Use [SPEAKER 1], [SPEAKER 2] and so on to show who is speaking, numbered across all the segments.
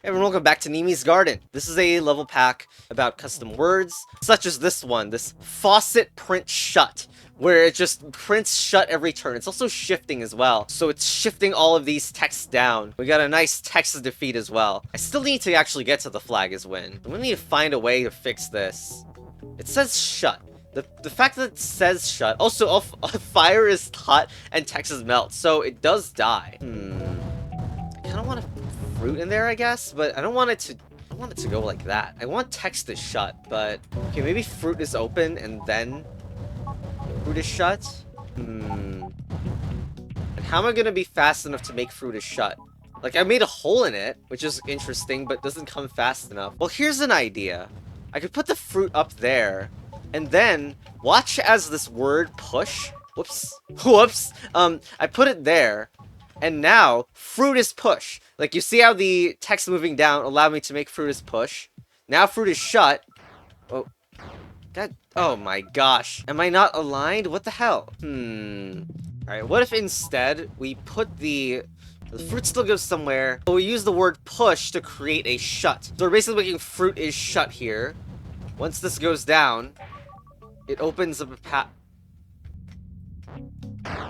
[SPEAKER 1] Hey everyone, welcome back to Nimi's Garden. This is a level pack about custom words, such as this one, this faucet print shut, where it just prints shut every turn. It's also shifting as well, so it's shifting all of these texts down. We got a nice text to defeat as well. I still need to actually get to the flag is win. I'm gonna need to find a way to fix this. It says shut. The fact that it says shut, also fire is hot and text is melt, so it does die. I kind of want to fruit in there, I guess, but I don't want it to go like that. I want text to shut, but okay, maybe fruit is open and then fruit is shut. And how am I gonna be fast enough to make fruit is shut? Like, I made a hole in it, which is interesting, but doesn't come fast enough. Well, here's an idea. I could put the fruit up there, and then watch as this word push. Whoops. I put it there. And now, fruit is push. Like, you see how the text moving down allowed me to make fruit is push? Now fruit is shut. Oh. God. Oh my gosh. Am I not aligned? What the hell? Alright, what if instead we put the fruit still goes somewhere, but we use the word push to create a shut. So we're basically making fruit is shut here. Once this goes down, it opens up a path.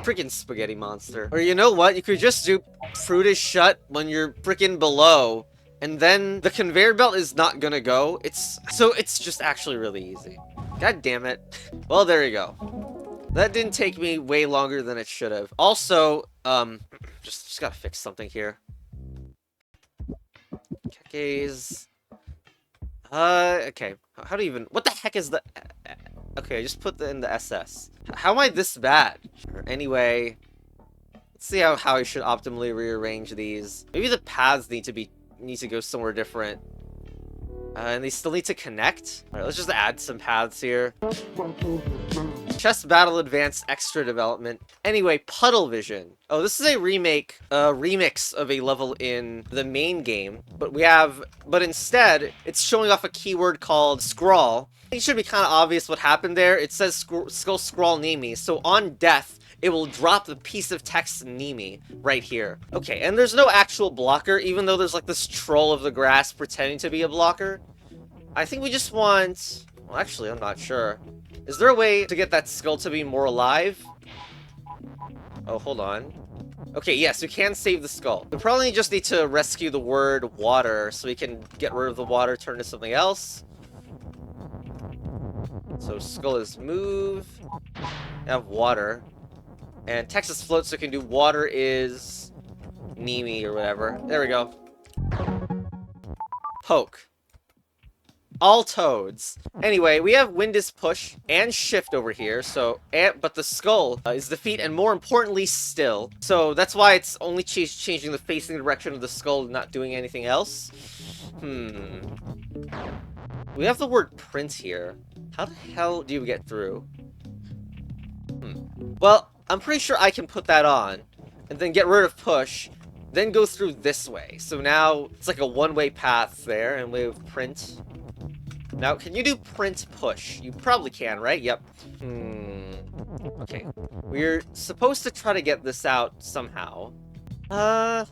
[SPEAKER 1] Freaking spaghetti monster. Or you know what? You could just do fruit is shut when you're freaking below, and then the conveyor belt is not gonna go. It's just actually really easy. God damn it. Well, there you go. That didn't take me way longer than it should have. Also, just gotta fix something here. Kekes. Okay. How do you even... What the heck is the... Okay, just put in the SS. How am I this bad? Sure. Anyway, let's see how I should optimally rearrange these. Maybe the paths need to go somewhere different. And they still need to connect. Alright, let's just add some paths here. Chess Battle Advanced Extra Development. Anyway, Puddle Vision. Oh, this is a remix of a level in the main game. But instead, it's showing off a keyword called SCRAWL. It should be kind of obvious what happened there. It says SCRAWL Nimi. So on death, it will drop the piece of text Nimi right here. Okay, and there's no actual blocker, even though there's like this troll of the grass pretending to be a blocker. I think we just want... Well, actually, I'm not sure. Is there a way to get that skull to be more alive? Oh, hold on. Okay, yes, we can save the skull. We probably just need to rescue the word water so we can get rid of the water, turn to something else. So skull is move. I have water. And text is float, so we can do water is Nimi or whatever. There we go. Poke. All toads. Anyway, we have wind is push and shift over here, so but the skull is defeat and more importantly still. So that's why it's only changing the facing direction of the skull, not doing anything else. We have the word print here. How the hell do you get through? Well, I'm pretty sure I can put that on and then get rid of push, then go through this way. So now it's like a one-way path there, and we have print. Now, can you do print push? You probably can, right? Yep. Okay. We're supposed to try to get this out somehow. I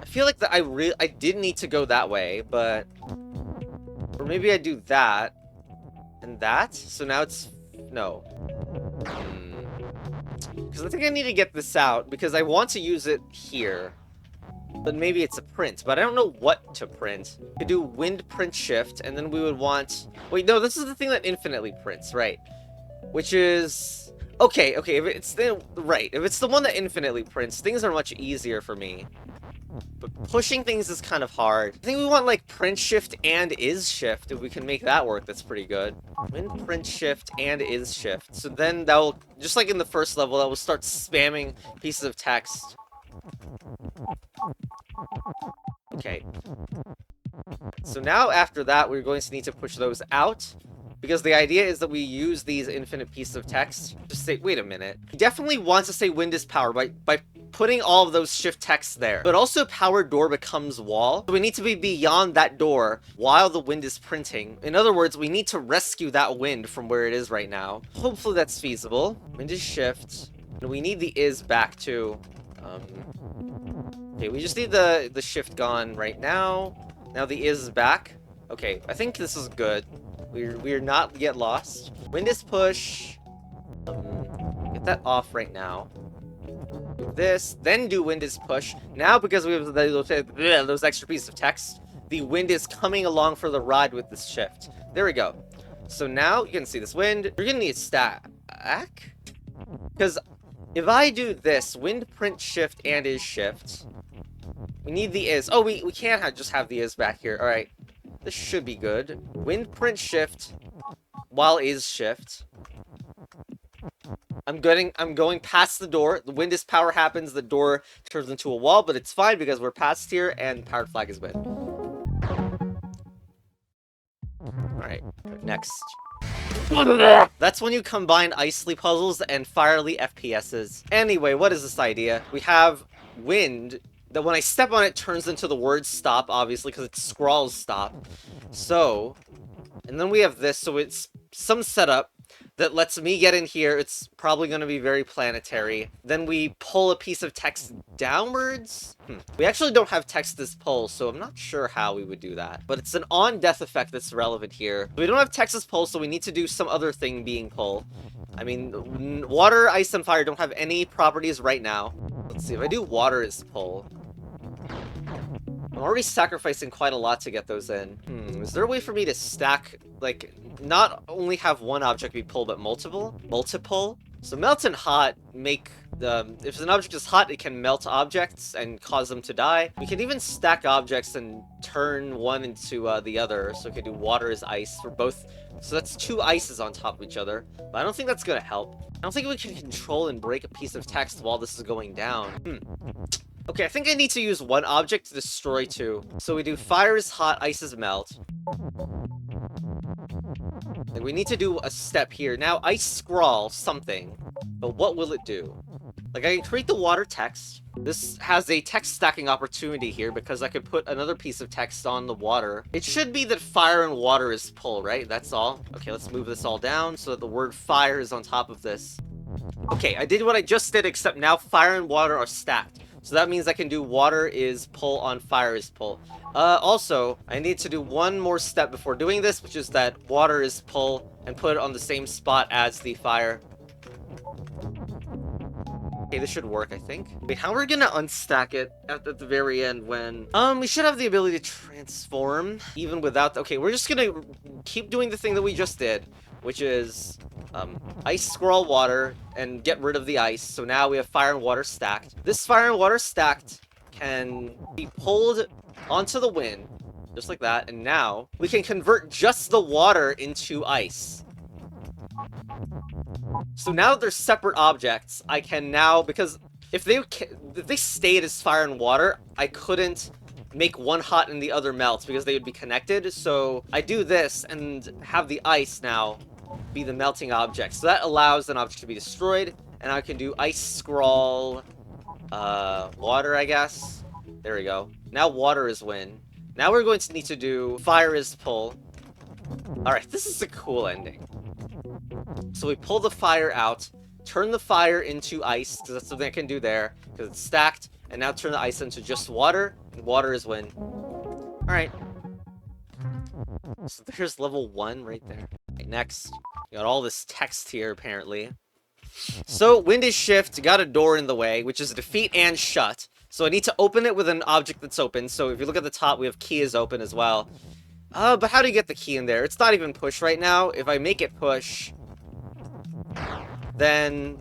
[SPEAKER 1] feel like that I did need to go that way, but... Or maybe I do that. And that? So now it's... No. Because I think I need to get this out, because I want to use it here. But maybe it's a print, but I don't know what to print. We could do wind print shift, and then we would want... Wait, no, this is the thing that infinitely prints, right? Which is... Okay, if it's the... Right, if it's the one that infinitely prints, things are much easier for me. But pushing things is kind of hard. I think we want, like, print shift and is shift. If we can make that work, that's pretty good. Wind print shift and is shift. So then that will... Just like in the first level, that will start spamming pieces of text. Okay. So now after that, we're going to need to push those out. Because the idea is that we use these infinite pieces of text. Just say, wait a minute. You definitely want to say wind is power by putting all of those shift texts there. But also power door becomes wall. So we need to be beyond that door while the wind is printing. In other words, we need to rescue that wind from where it is right now. Hopefully that's feasible. Wind is shift. And we need the is back too. Okay, we just need the shift gone right now. Now the is back. Okay, I think this is good. We're not yet lost. Wind is push. Get that off right now. Do this, then do wind is push. Now, because we have those extra pieces of text, the wind is coming along for the ride with this shift. There we go. So now you can see this wind. You're gonna need stack. Because if I do this, wind print shift and is shift, we need the is. Oh, we can't just have the is back here. All right, this should be good. Wind print shift while is shift. I'm going past the door. The wind is power happens. The door turns into a wall, but it's fine because we're past here and powered flag is wind. All right, next. That's when you combine Icely puzzles and Firely FPSs. Anyway, what is this idea? We have wind that when I step on it turns into the word stop, obviously, because it's SCRAWL stop. So, and then we have this, so it's some setup that lets me get in here. It's probably going to be very planetary. Then we pull a piece of text downwards. We actually don't have text this pull, so I'm not sure how we would do that. But it's an on-death effect that's relevant here. We don't have text this pull, so we need to do some other thing being pull. I mean, water, ice, and fire don't have any properties right now. Let's see, if I do water as pull, I'm already sacrificing quite a lot to get those in. Is there a way for me to stack, like, not only have one object be pulled, but multiple? Multiple? So melt and hot make if an object is hot, it can melt objects and cause them to die. We can even stack objects and turn one into the other. So we can do water as ice for both. So that's two ices on top of each other. But I don't think that's gonna help. I don't think we can control and break a piece of text while this is going down. Okay, I think I need to use one object to destroy two. So we do fire is hot, ice is melt. Like, we need to do a step here. Now, ice scrawl something, but what will it do? Like, I can create the water text. This has a text stacking opportunity here because I could put another piece of text on the water. It should be that fire and water is pull, right? That's all. Okay, let's move this all down so that the word fire is on top of this. Okay, I did what I just did, except now fire and water are stacked. So that means I can do water is pull on fire is pull. Also, I need to do one more step before doing this, which is that water is pull and put it on the same spot as the fire. Okay, this should work, I think. Wait, how are we gonna unstack it at the very end when... we should have the ability to transform, even without... Okay, we're just gonna keep doing the thing that we just did, which is... ice scroll water and get rid of the ice. So now we have fire and water stacked. This fire and water stacked can be pulled onto the wind, just like that. And now we can convert just the water into ice. So now that they're separate objects, I can now, because if they stayed as fire and water, I couldn't make one hot and the other melt because they would be connected. So I do this and have the ice now be the melting object. So that allows an object to be destroyed, and I can do ice scroll water, I guess. There we go. Now water is wind. Now we're going to need to do fire is pull. Alright, this is a cool ending. So we pull the fire out, turn the fire into ice, because that's something I can do there, because it's stacked, and now turn the ice into just water, and water is wind. Alright. So there's level 1 right there. Okay, next. You got all this text here, apparently. So, wind is shift, got a door in the way, which is defeat and shut. So I need to open it with an object that's open. So if you look at the top, we have key is open as well. But how do you get the key in there? It's not even push right now. If I make it push, then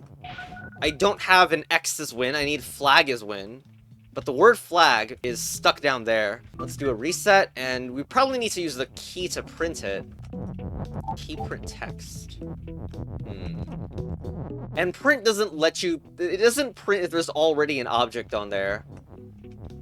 [SPEAKER 1] I don't have an X as win. I need flag as win. But the word flag is stuck down there. Let's do a reset, and we probably need to use the key to print it. Key print text. And print doesn't let you... It doesn't print if there's already an object on there.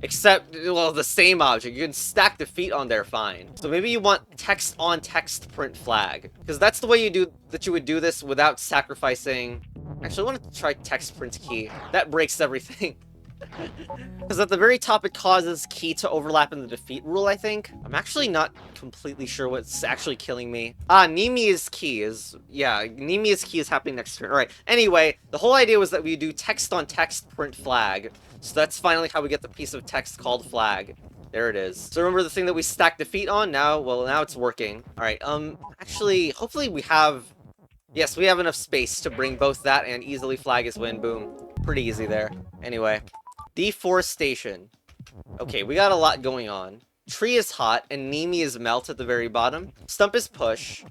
[SPEAKER 1] Except, well, the same object. You can stack defeat on there fine. So maybe you want text on text print flag. Because that's the way you would do this without sacrificing... Actually, I want to try text print key. That breaks everything. Because at the very top, it causes key to overlap in the defeat rule, I think. I'm actually not completely sure what's actually killing me. Nimi is key is... Yeah, Nimi is key is happening next turn. Alright, anyway, the whole idea was that we do text on text print flag. So that's finally how we get the piece of text called flag. There it is. So remember the thing that we stacked defeat on? Now, well, now it's working. Alright, actually, hopefully we have... Yes, we have enough space to bring both that and easily flag is win. Boom. Pretty easy there. Anyway. Deforestation. Okay, we got a lot going on. Tree is hot, and Nimi is melt at the very bottom. Stump is push.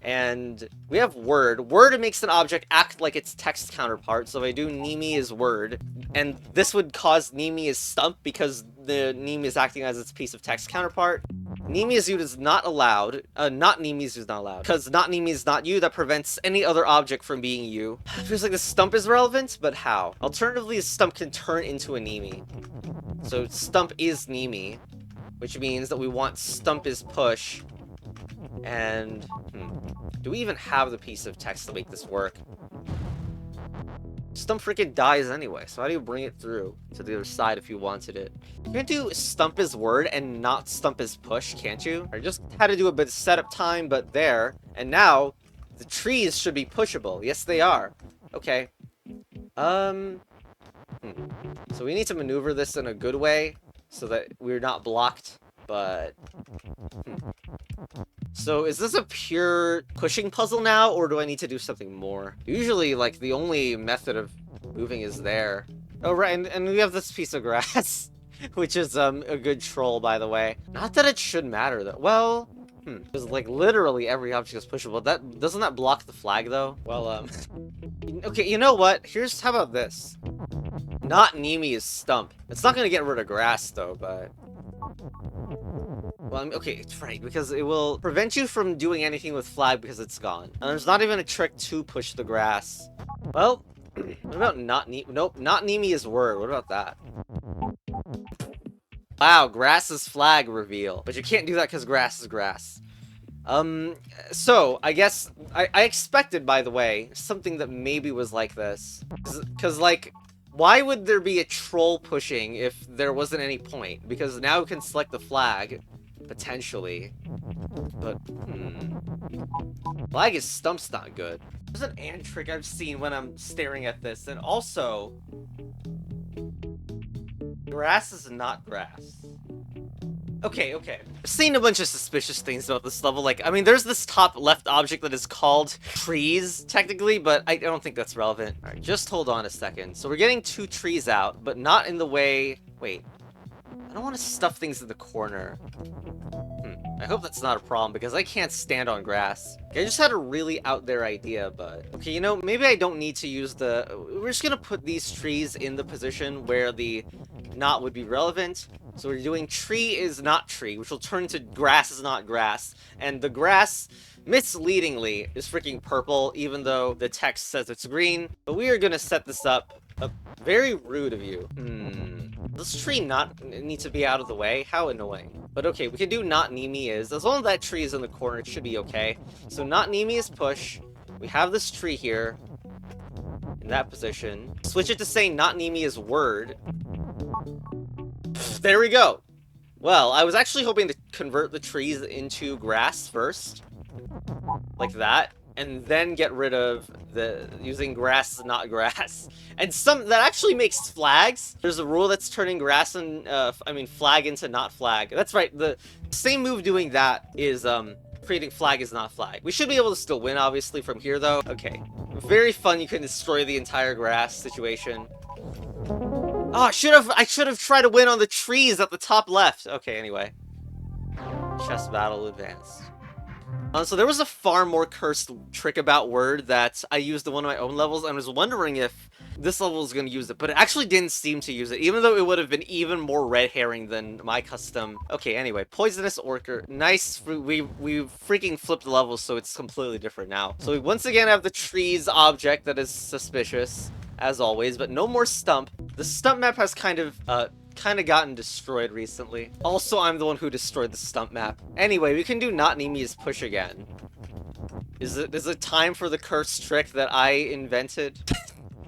[SPEAKER 1] And we have word. Word makes an object act like its text counterpart. So if I do Nimi is word, and this would cause Nimi is stump because the Nimi is acting as its piece of text counterpart. Nimi is you is not allowed. Not Nimi is not allowed. Because not Nimi is not you, that prevents any other object from being you. Feels like the stump is relevant, but how? Alternatively, a stump can turn into a Nimi. So stump is Nimi, which means that we want stump is push. And, do we even have the piece of text to make this work? Stump freaking dies anyway, so how do you bring it through to the other side if you wanted it? You can do stump is word and not stump is push, can't you? I just had to do a bit of setup time, but there. And now, the trees should be pushable. Yes, they are. Okay. So we need to maneuver this in a good way so that we're not blocked, but... So, is this a pure pushing puzzle now, or do I need to do something more? Usually, like, the only method of moving is there. Oh, right, and we have this piece of grass, which is, a good troll, by the way. Not that it should matter, though. Well, because, like, literally every object is pushable. Doesn't that block the flag, though? Well, okay, you know what? How about this? Not Nimi is stump. It's not gonna get rid of grass, though, but... Well, okay, it's right, because it will prevent you from doing anything with flag because it's gone. And there's not even a trick to push the grass. Well, what about not Nimi? Nope, not Nimi is word. What about that? Wow, grass is flag reveal. But you can't do that because grass is grass. So, I guess, I expected, by the way, something that maybe was like this. Because, like... Why would there be a troll pushing if there wasn't any point? Because now we can select the flag, potentially. But, Flag is stump's not good. There's an ant trick I've seen when I'm staring at this, and also... Grass is not grass. Okay. I've seen a bunch of suspicious things about this level. Like, I mean, there's this top left object that is called trees, technically, but I don't think that's relevant. Alright, just hold on a second. So we're getting 2 trees out, but not in the way... Wait. I don't want to stuff things in the corner. I hope that's not a problem, because I can't stand on grass. I just had a really out there idea, but... Okay, you know, maybe I don't need to use the... We're just gonna put these trees in the position where the not would be relevant. So we're doing tree is not tree, which will turn into grass is not grass. And the grass, misleadingly, is freaking purple, even though the text says it's green. But we are gonna set this up. Very rude of you. Does tree not need to be out of the way? How annoying. But okay, we can do not Nimi is. As long as that tree is in the corner, it should be okay. So not Nimi is push. We have this tree here. In that position. Switch it to say not Nimi is word. There we go. Well, I was actually hoping to convert the trees into grass first. Like that. And then get rid of the using grass is not grass. And that actually makes flags. There's a rule that's turning grass and flag into not flag. That's right. The same move doing that is creating flag is not flag. We should be able to still win, obviously, from here though. Okay. Very fun. You can destroy the entire grass situation. Oh, I should have tried to win on the trees at the top left. Okay, anyway. Chess battle advanced. So there was a far more cursed trick about word that I used in one of my own levels, and I was wondering if this level was going to use it, but it actually didn't seem to use it, even though it would have been even more red herring than my custom. Okay, anyway, poisonous orchid. Nice. We freaking flipped the levels, so it's completely different now. So we once again have the trees object that is suspicious, as always, but no more stump. The stump map has kind of gotten destroyed recently. Also, I'm the one who destroyed the stump map. Anyway, we can do not Nimi's push again. Is it time for the cursed trick that I invented?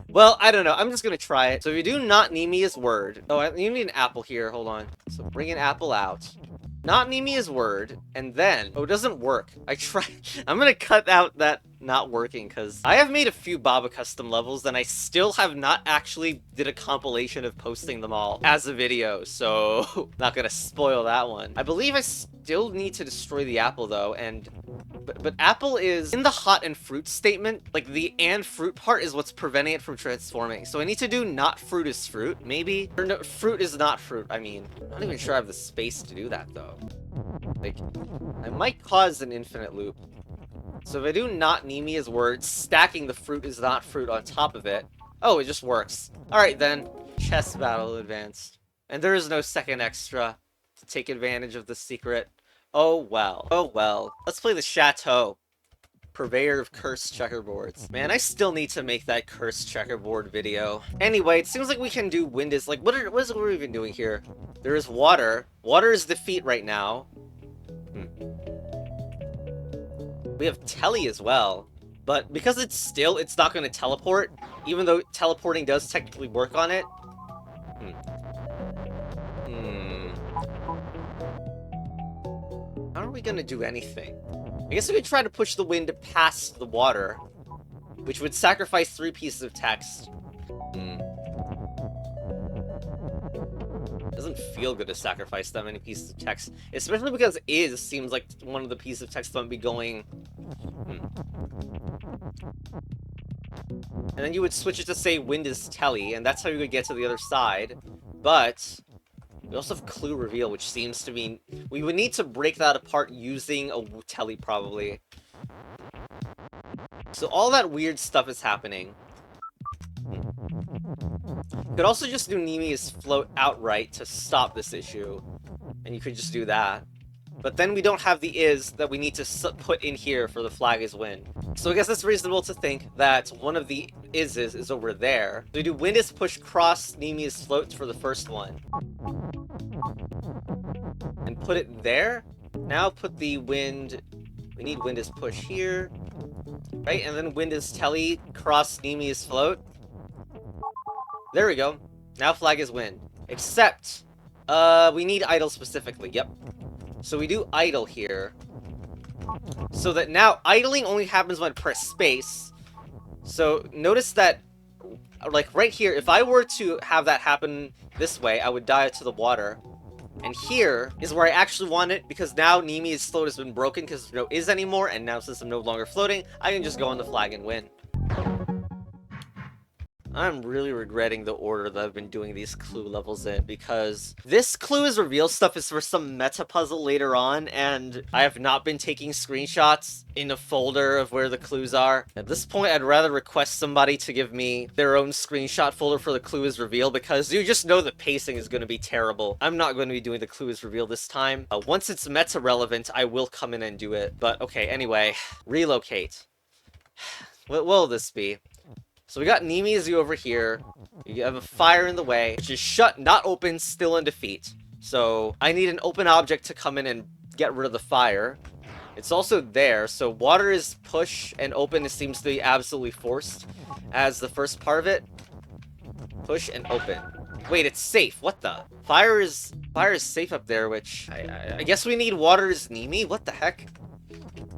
[SPEAKER 1] Well, I don't know. I'm just gonna try it. So if you do not Nimi's word... Oh, you need an apple here. Hold on. So bring an apple out. Not Nimi is word, and then... Oh, it doesn't work. I tried... I'm gonna cut out that not working, because I have made a few Baba custom levels, and I still have not actually did a compilation of posting them all as a video, so... not gonna spoil that one. I believe I still need to destroy the apple, though, and... But apple is in the hot and fruit statement, like the and fruit part is what's preventing it from transforming. So I need to do not fruit is fruit, maybe? Or no, fruit is not fruit, I mean. I'm not even sure I have the space to do that though. Like, I might cause an infinite loop. So if I do not Nimi as words, stacking the fruit is not fruit on top of it. Oh, it just works. Alright then, chess battle advanced. And there is no second extra to take advantage of the secret. Oh well. Oh well. Let's play the Chateau. Purveyor of cursed checkerboards. Man, I still need to make that cursed checkerboard video. Anyway, it seems like we can do wind is like what is we even doing here? There is water. Water is defeat right now. We have Telly as well. But because it's not going to teleport, even though teleporting does technically work on it. How are we gonna do anything? I guess we could try to push the wind past the water, which would sacrifice 3 pieces of text. Doesn't feel good to sacrifice that many pieces of text, especially because is seems like one of the pieces of text that would be going. And then you would switch it to say wind is Telly, and that's how you would get to the other side. But we also have clue reveal, which seems to mean we would need to break that apart using a Telly, probably. So all that weird stuff is happening. Could also just do Nimi's float outright to stop this issue, and you could just do that. But then we don't have the is that we need to put in here for the flag is win. So I guess it's reasonable to think that one of the is over there. So we do wind is push cross Nimi's float for the first one. And put it there. Now put the wind... We need wind is push here. Right, and then wind is Telly cross Nimi's float. There we go. Now flag is win. Except, we need idle specifically. Yep. So we do idle here. So that now idling only happens when I press space. So notice that, like right here, if I were to have that happen this way, I would die to the water. And here is where I actually want it, because now Nimi's float has been broken because there's no is anymore, and now since I'm no longer floating, I can just go on the flag and win. I'm really regretting the order that I've been doing these clue levels in, because this clue is reveal stuff is for some meta puzzle later on, and I have not been taking screenshots in a folder of where the clues are. At this point, I'd rather request somebody to give me their own screenshot folder for the clue is reveal, because you just know the pacing is going to be terrible. I'm not going to be doing the clue is reveal this time. Once it's meta relevant, I will come in and do it. But okay, anyway, relocate. What will this be? So we got Nimi's over here. You have a fire in the way, which is shut, not open, still in defeat. So I need an open object to come in and get rid of the fire. It's also there, so water is push and open seems to be absolutely forced as the first part of it. Push and open. Wait, it's safe. What the? Fire is safe up there, which I guess we need water is Nimi. What the heck?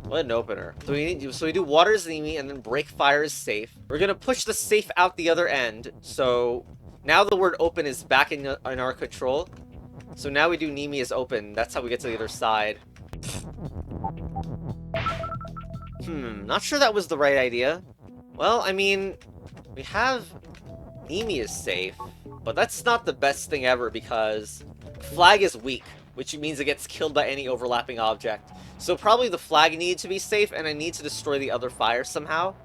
[SPEAKER 1] What an opener. So we do water is Nimi and then break fire is safe. We're gonna push the safe out the other end. So now the word open is back in our control. So now we do Nimi is open. That's how we get to the other side. Not sure that was the right idea. Well, I mean, we have Nimi is safe, but that's not the best thing ever because flag is weak, which means it gets killed by any overlapping object. So probably the flag needs to be safe, and I need to destroy the other fire somehow.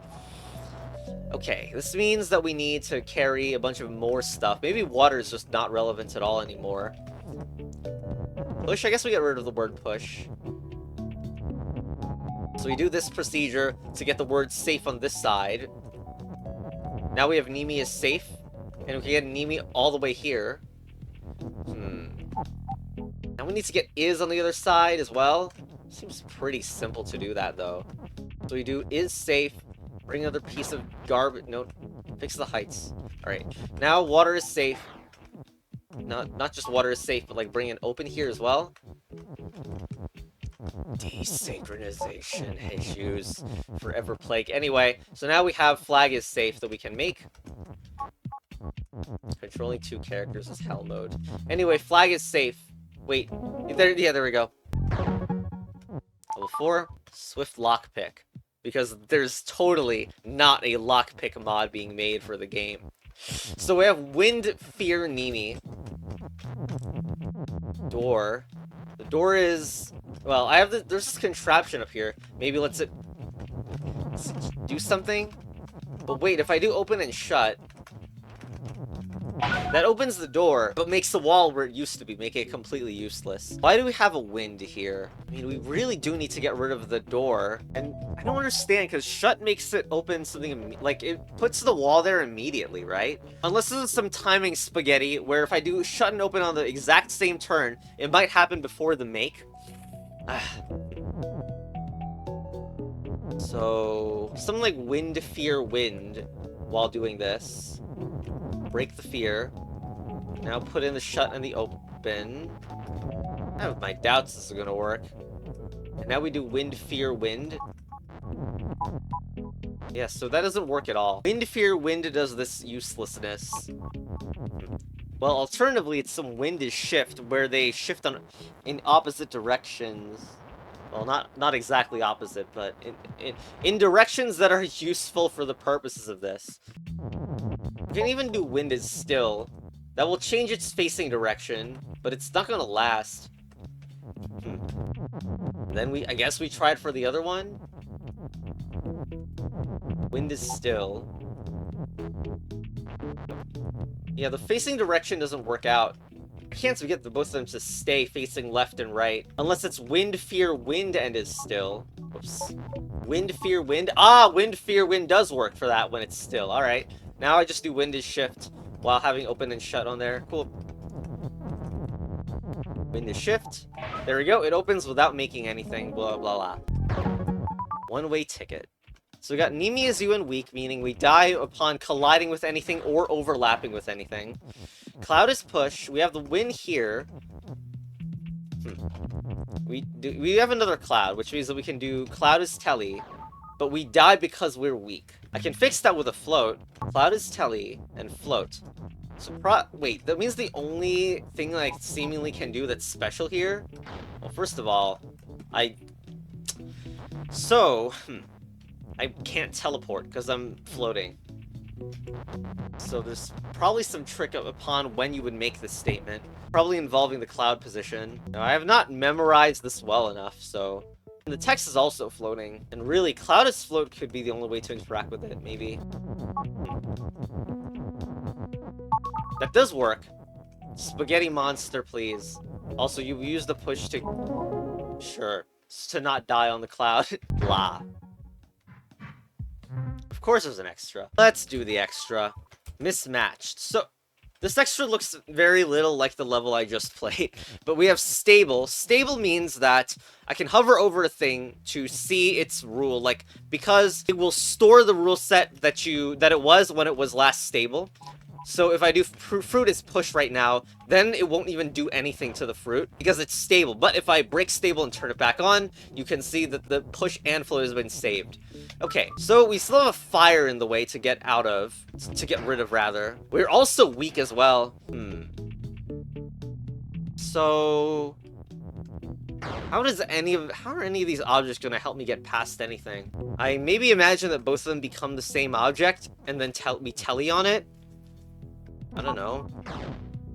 [SPEAKER 1] Okay, this means that we need to carry a bunch of more stuff. Maybe water is just not relevant at all anymore. Push, I guess we get rid of the word push. So we do this procedure to get the word safe on this side. Now we have Nimi is safe, and we can get Nimi all the way here. Now we need to get is on the other side as well. Seems pretty simple to do that, though. So we do is safe, bring another piece of garbage, no, fix the heights. Alright, now water is safe. Not just water is safe, but like bring it open here as well. Desynchronization issues. Forever plague. Anyway, so now we have flag is safe that we can make. Controlling 2 characters is hell mode. Anyway, flag is safe. Wait. There we go. Level 4, Swift Lockpick. Because there's totally not a lockpick mod being made for the game. So we have Wind Fear Nimi. Door. The door is... Well, there's this contraption up here. Maybe let's do something? But wait, if I do open and shut... That opens the door, but makes the wall where it used to be, making it completely useless. Why do we have a wind here? I mean, we really do need to get rid of the door. And I don't understand, because shut makes it open something, like, it puts the wall there immediately, right? Unless this is some timing spaghetti, where if I do shut and open on the exact same turn, it might happen before the make. So, something like wind, fear, wind, while doing this. Break the fear. Now put in the shut and the open. I have my doubts this is gonna work. And now we do wind, fear, wind. Yeah, so that doesn't work at all. Wind, fear, wind does this uselessness. Well, alternatively, it's some wind is shift, where they shift in opposite directions. Well, not exactly opposite, but in directions that are useful for the purposes of this. You can even do wind is still. That will change its facing direction, but it's not gonna last. Then I guess we tried for the other one. Wind is still. Yeah, the facing direction doesn't work out. I can't get both of them to stay facing left and right. Unless it's wind, fear, wind, and is still. Whoops. Wind, fear, wind. Ah, wind, fear, wind does work for that when it's still. Alright. Now I just do wind is shift while having open and shut on there. Cool. Wind is shift. There we go. It opens without making anything. Blah, blah, blah. One-way ticket. So we got Nimi is you and weak, meaning we die upon colliding with anything or overlapping with anything. Cloud is push. We have the win here. We have another cloud, which means that we can do cloud is Telly, but we die because we're weak. I can fix that with a float. Cloud is Telly and float. So wait, that means the only thing I seemingly can do that's special here? Well, first of all, I can't teleport because I'm floating. So there's probably some trick upon when you would make this statement. Probably involving the cloud position. Now, I have not memorized this well enough, so... And the text is also floating. And really, cloud is float could be the only way to interact with it, maybe. That does work. Spaghetti monster, please. Also, you use the push to... Sure. To not die on the cloud. Blah. Of course there's an extra. Let's do the extra. Mismatched. So, this extra looks very little like the level I just played, but we have stable. Stable means that I can hover over a thing to see its rule, like, because it will store the rule set that it was when it was last stable. So if I do fruit is push right now, then it won't even do anything to the fruit because it's stable. But if I break stable and turn it back on, you can see that the push and float has been saved. Okay, so we still have a fire in the way to get rid of rather. We're also weak as well. So how are any of these objects gonna help me get past anything? I maybe imagine that both of them become the same object and then we telly on it. I don't know.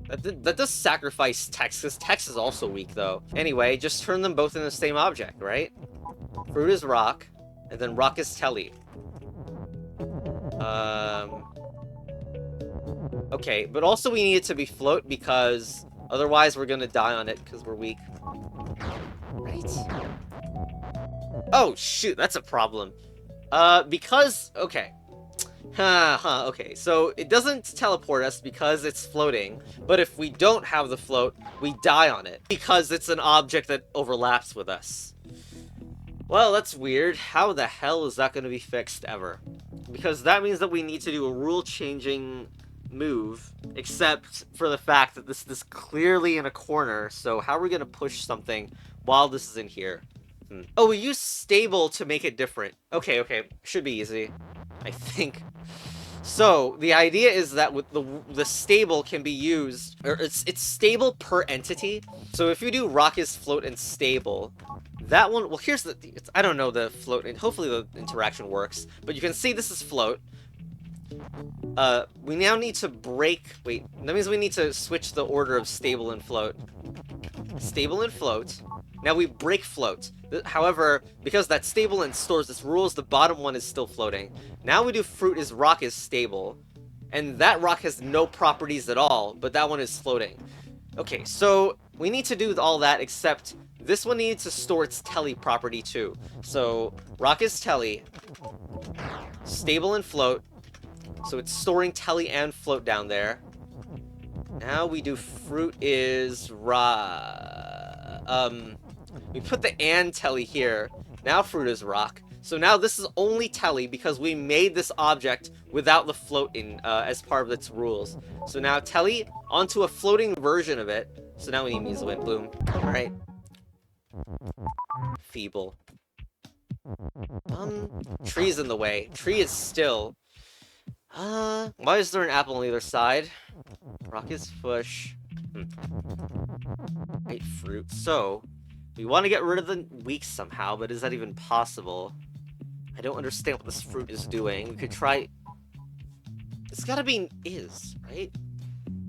[SPEAKER 1] That does sacrifice text, because text is also weak, though. Anyway, just turn them both in the same object, right? Fruit is rock, and then rock is Telly. Okay, but also we need it to be float, because otherwise we're gonna die on it, because we're weak. Right? Oh, shoot, that's a problem. Okay. Okay, so it doesn't teleport us because it's floating, but if we don't have the float, we die on it, because it's an object that overlaps with us. Well, that's weird. How the hell is that going to be fixed ever? Because that means that we need to do a rule-changing move, except for the fact that this is clearly in a corner, so how are we going to push something while this is in here? Oh, we use stable to make it different. Okay. Should be easy, I think. So the idea is that with the stable can be used, or it's stable per entity. So if you do rock is float and stable, that one. Well, here's the. I don't know the float, and hopefully the interaction works. But you can see this is float. We now need to break. Wait, that means we need to switch the order of stable and float. Stable and float. Now we break float. However, because that stable and stores its rules, the bottom one is still floating. Now we do fruit is rock is stable. And that rock has no properties at all, but that one is floating. Okay, so we need to do all that, except this one needs to store its Telly property too. So rock is Telly. Stable and float. So it's storing Telly and float down there. Now we do fruit is we put the and Telly here. Now fruit is rock. So now this is only Telly because we made this object without the float in as part of its rules. So now Telly onto a floating version of it. So now we need Nimi's win. Boom. Alright. Feeble. Tree's in the way. Tree is still. Why is there an apple on the other side? Rock is push. Right, fruit. So, we want to get rid of the weak somehow, but is that even possible? I don't understand what this fruit is doing. We could try... It's gotta be is, right?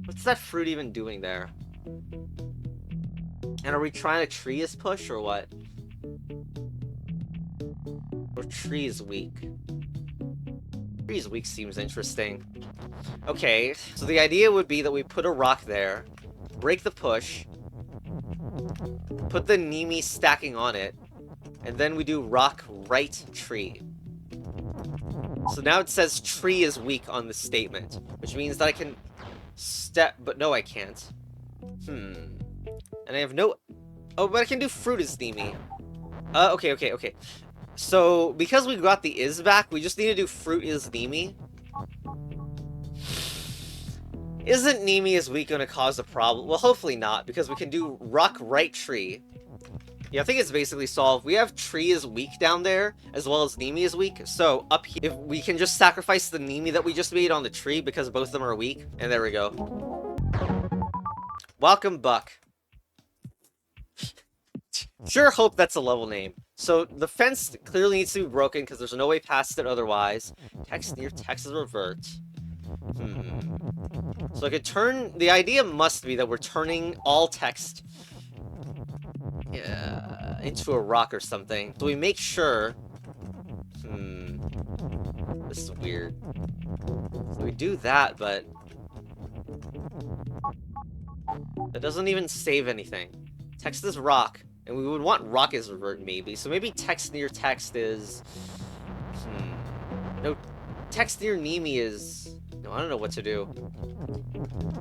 [SPEAKER 1] What's that fruit even doing there? And are we trying to tree is push, or what? Or tree is weak? Tree is weak seems interesting. Okay, so the idea would be that we put a rock there, break the push, put the Nimi stacking on it, and then we do rock right tree. So now it says tree is weak on the statement, which means that I can step, but no I can't. And I have no... Oh, but I can do fruit is Nimi. Okay. So, because we got the is back, we just need to do fruit is Nimi. Isn't Nimi is weak gonna cause a problem? Well, hopefully not, because we can do rock right tree. Yeah, I think it's basically solved. We have tree is weak down there, as well as Nimi is weak. So, up here, if we can just sacrifice the Nimi that we just made on the tree, because both of them are weak. And there we go. Welcome, Buck. Sure hope that's a level name. So, the fence clearly needs to be broken, because there's no way past it otherwise. Text near text is revert. So I could turn... The idea must be that we're turning all text into a rock or something. So we make sure... This is weird. So we do that, but... That doesn't even save anything. Text is rock. And we would want rock is revert, maybe. So maybe text near text is... No, text near Nimi is... No, I don't know what to do.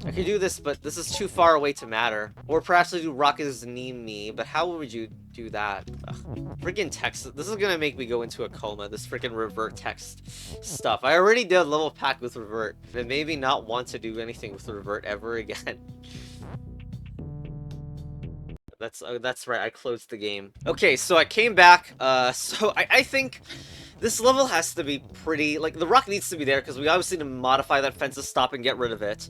[SPEAKER 1] I could do this, but this is too far away to matter. Or perhaps we do rock is Nimi, but how would you do that? Freaking text. This is gonna make me go into a coma, this freaking revert text stuff. I already did a level pack with revert, and maybe not want to do anything with revert ever again. That's right, I closed the game. Okay, so I came back, so I think this level has to be pretty, like, the rock needs to be there, because we obviously need to modify that fence to stop and get rid of it.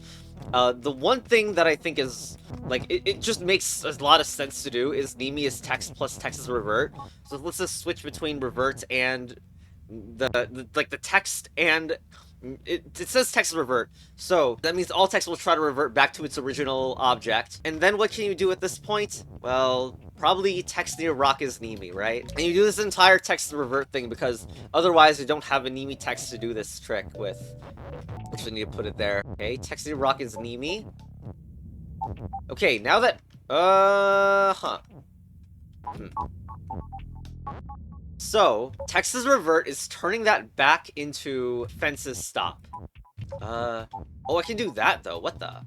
[SPEAKER 1] The one thing that I think is, like, it just makes a lot of sense to do is Nimi is text plus text is revert. So let's just switch between revert and the text and... It says text revert, so that means all text will try to revert back to its original object. And then what can you do at this point? Well, probably text near rock is Nimi, right? And you do this entire text revert thing because otherwise you don't have a Nimi text to do this trick with. Which I need to put it there. Okay, text near rock is Nimi. Okay, now that... So, Texas Revert is turning that back into Fence's Stop. Oh, I can do that, though. What the?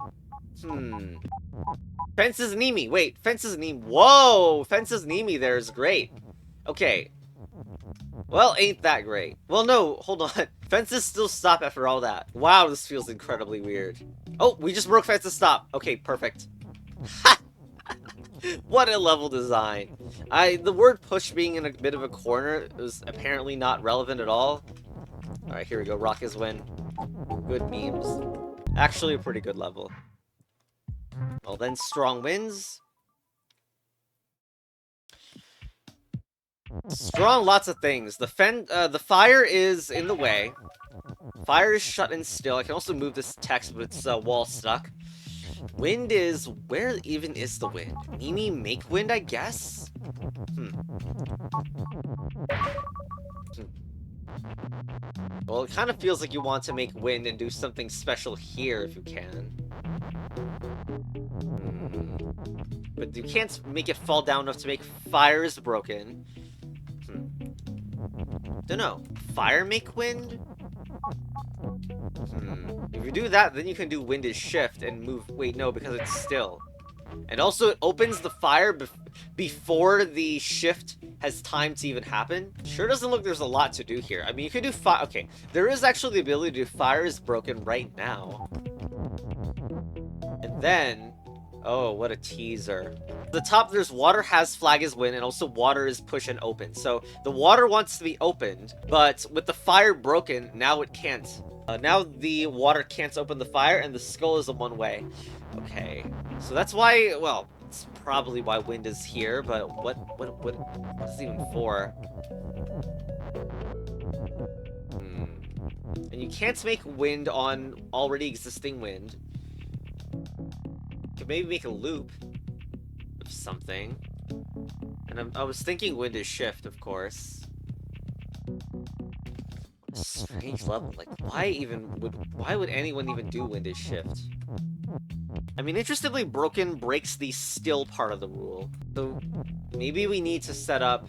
[SPEAKER 1] Fence's Nimi. Wait, Fence's Nimi. Whoa! Fence's Nimi there is great. Okay. Well, ain't that great. Well, no, hold on. Fence's still Stop after all that. Wow, this feels incredibly weird. Oh, we just broke Fence's Stop. Okay, perfect. Ha! What a level design. The word push being in a bit of a corner was apparently not relevant at all. Alright, here we go. Rock is win. Good memes. Actually a pretty good level. Well then, strong wins. Strong, lots of things. The fire is in the way. Fire is shut and still. I can also move this text, but it's wall stuck. Wind is... Where even is the wind? Nimi make wind, I guess? Well, it kind of feels like you want to make wind and do something special here if you can. But you can't make it fall down enough to make fires broken. Dunno. Fire make wind? If you do that, then you can do wind is shift and move... Wait, no, because it's still. And also, it opens the fire before the shift has time to even happen. Sure doesn't look there's a lot to do here. I mean, you could do fire... Okay, there is actually the ability to do fire is broken right now. And then... Oh, what a teaser. At the top, there's water has flag is win, and also water is push and open. So, the water wants to be opened, but with the fire broken, now it can't. Now the water can't open the fire, and the skull is a one-way. Okay, so that's why, well, it's probably why wind is here, but what is it even for? And you can't make wind on already existing wind. You could maybe make a loop of something. And I was thinking wind is shift, of course. Strange level. Like, why would anyone even do wind is shift? I mean, interestingly, broken breaks the still part of the rule. So maybe we need to set up...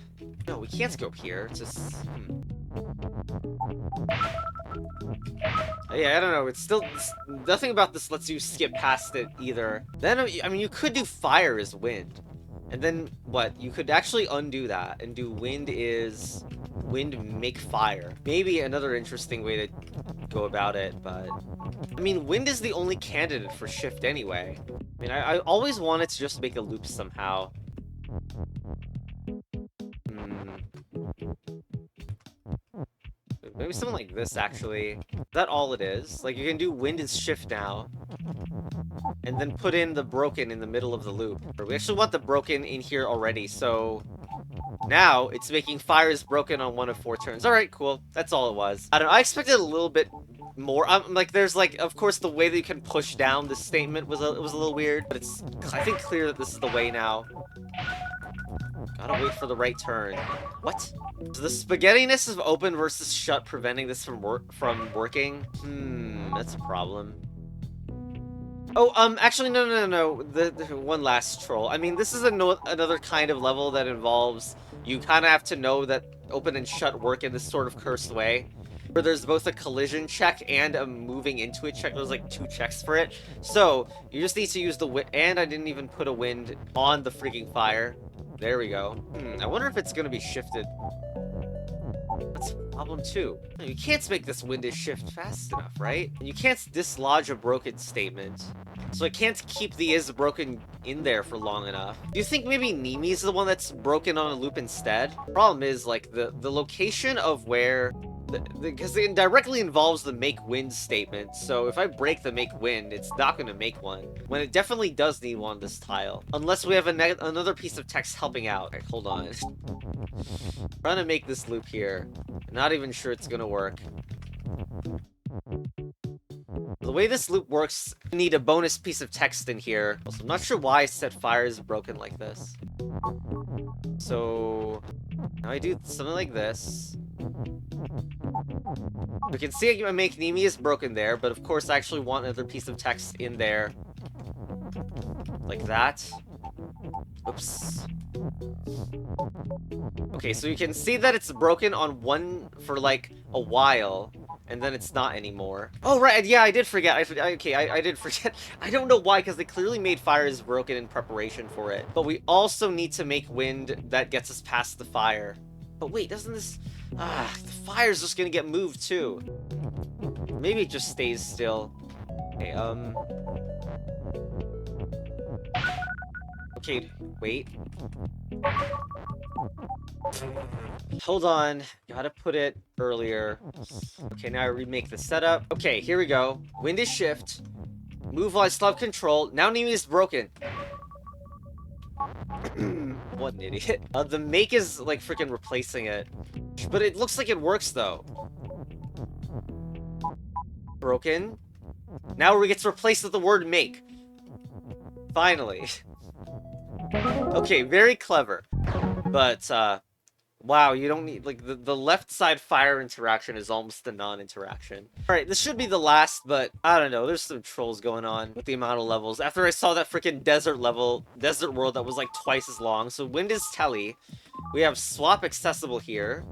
[SPEAKER 1] No, we can't go here. It's just... Yeah, I don't know. It's still... Nothing about this lets you skip past it either. Then, I mean, you could do fire as wind. And then, what? You could actually undo that and do wind is... Wind make fire. Maybe another interesting way to go about it, but... I mean, wind is the only candidate for shift anyway. I mean, I always wanted to just make a loop somehow. Maybe something like this, actually. Is that all it is? Like, you can do wind is shift now. And then put in the broken in the middle of the loop. We actually want the broken in here already, so... Now, it's making fire is broken on 1 of 4 turns. Alright, cool. That's all it was. I don't know, I expected a little bit more. Like, there's, like, of course, the way that you can push down this statement was a little weird. But it's, I think, clear that this is the way now. Gotta wait for the right turn. What? So the spaghettiness of open versus shut preventing this from working? That's a problem. Oh, actually, no. The one last troll. I mean, this is another kind of level that involves... You kind of have to know that open and shut work in this sort of cursed way. Where there's both a collision check and a moving into it check. There's like 2 checks for it. So, you just need to use the wind. And I didn't even put a wind on the freaking fire. There we go. I wonder if it's going to be shifted. That's problem 2. You can't make this wind is shift fast enough, right? And you can't dislodge a broken statement. So I can't keep the is broken in there for long enough. Do you think maybe Nimi is the one that's broken on a loop instead? Problem is, like, the location of where... Because it directly involves the make wind statement, so if I break the make wind, it's not going to make one. When it definitely does need one on this tile. Unless we have another piece of text helping out. Alright, hold on. Trying to make this loop here. Not even sure it's going to work. The way this loop works, you need a bonus piece of text in here. Also, I'm not sure why I said fire is broken like this. So, now I do something like this. We can see I make Nimi is broken there, but of course I actually want another piece of text in there. Like that. Oops. Okay, so you can see that it's broken on one for like a while, and then it's not anymore. Oh, right, yeah, I did forget. I did forget. I don't know why, because they clearly made fire is broken in preparation for it. But we also need to make wind that gets us past the fire. But wait, doesn't this... the fire's just gonna get moved too. Maybe it just stays still. Okay, Okay, wait. Hold on. Gotta put it earlier. Okay, now I remake the setup. Okay, here we go. Wind is shift. Move while I still have control. Now Nimi is broken. What an idiot. The make is like freaking replacing it. But it looks like it works though. Broken. Now it gets replaced with the word make. Finally. Okay, very clever. But, wow, you don't need, like, the left side fire interaction is almost a non-interaction. Alright, this should be the last, but I don't know, there's some trolls going on with the amount of levels. After I saw that freaking desert world that was like twice as long. So wind is Telly. We have swap accessible here.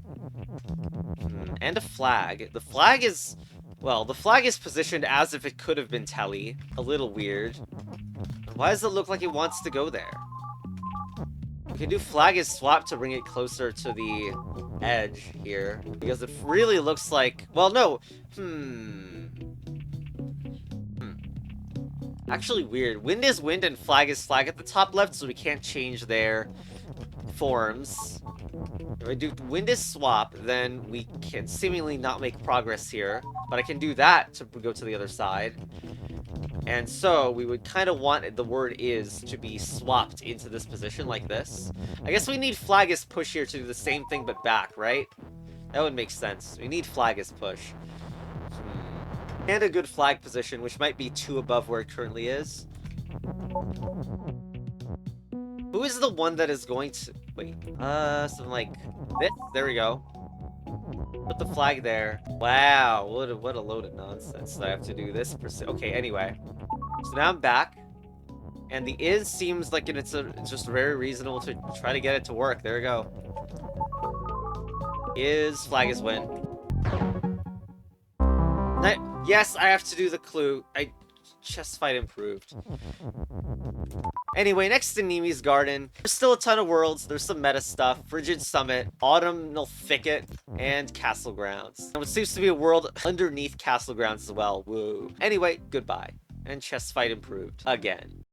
[SPEAKER 1] And a flag. The flag is, well, the flag is positioned as if it could have been Telly. A little weird. Why does it look like it wants to go there? We can do flag is swap to bring it closer to the edge here. Because it really looks like... Well, no. Actually weird. Wind is wind and flag is flag at the top left, so we can't change their forms. If I do wind is swap, then we can seemingly not make progress here. But I can do that to go to the other side. And so, we would kind of want the word is to be swapped into this position like this. I guess we need flag is push here to do the same thing but back, right? That would make sense. We need flag is push. And a good flag position, which might be 2 above where it currently is. Who is the one that is going to... Wait, something like this? There we go. Put the flag there. Wow, what a load of nonsense that I have to do this. Okay, anyway. So now I'm back. And the is seems like it's just very reasonable to try to get it to work. There we go. Is flag is win. Yes, I have to do the clue. Chest fight improved. Anyway, next to Nimi's Garden, there's still a ton of worlds. There's some meta stuff. Frigid Summit, Autumnal Thicket, and Castle Grounds. And it seems to be a world underneath Castle Grounds as well. Woo. Anyway, goodbye. And chest fight improved. Again.